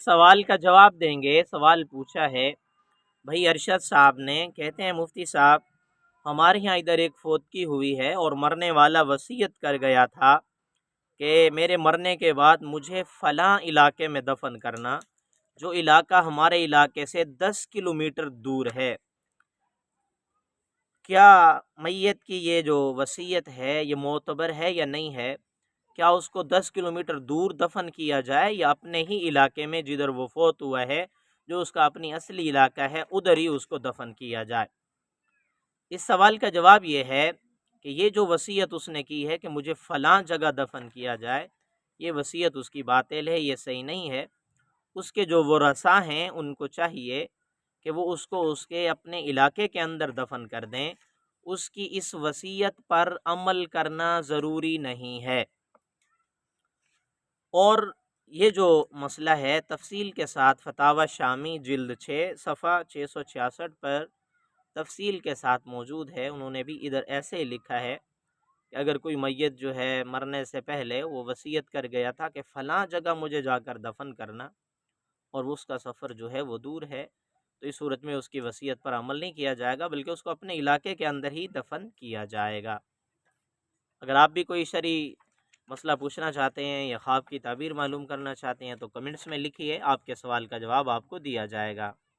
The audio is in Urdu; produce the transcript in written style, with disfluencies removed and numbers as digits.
سوال کا جواب دیں گے۔ سوال پوچھا ہے بھائی ارشد صاحب نے، کہتے ہیں مفتی صاحب ہمارے یہاں ادھر ایک فوتگی ہوئی ہے اور مرنے والا وصیت کر گیا تھا کہ میرے مرنے کے بعد مجھے فلاں علاقے میں دفن کرنا، جو علاقہ ہمارے علاقے سے 10 کلومیٹر دور ہے۔ کیا میت کی یہ جو وصیت ہے یہ معتبر ہے یا نہیں ہے؟ کیا اس کو 10 کلومیٹر دور دفن کیا جائے یا اپنے ہی علاقے میں جدھر وہ فوت ہوا ہے، جو اس کا اپنی اصلی علاقہ ہے، ادھر ہی اس کو دفن کیا جائے؟ اس سوال کا جواب یہ ہے کہ یہ جو وصیت اس نے کی ہے کہ مجھے فلاں جگہ دفن کیا جائے، یہ وصیت اس کی باطل ہے، یہ صحیح نہیں ہے۔ اس کے جو ورثاء ہیں ان کو چاہیے کہ وہ اس کو اس کے اپنے علاقے کے اندر دفن کر دیں، اس کی اس وصیت پر عمل کرنا ضروری نہیں ہے۔ اور یہ جو مسئلہ ہے تفصیل کے ساتھ فتاوی شامی جلد 6 صفحہ 666 پر تفصیل کے ساتھ موجود ہے۔ انہوں نے بھی ادھر ایسے ہی لکھا ہے کہ اگر کوئی میت جو ہے مرنے سے پہلے وہ وصیت کر گیا تھا کہ فلاں جگہ مجھے جا کر دفن کرنا، اور اس کا سفر جو ہے وہ دور ہے، تو اس صورت میں اس کی وصیت پر عمل نہیں کیا جائے گا، بلکہ اس کو اپنے علاقے کے اندر ہی دفن کیا جائے گا۔ اگر آپ بھی کوئی شرعی مسئلہ پوچھنا چاہتے ہیں یا خواب کی تعبیر معلوم کرنا چاہتے ہیں تو کمنٹس میں لکھیے، آپ کے سوال کا جواب آپ کو دیا جائے گا۔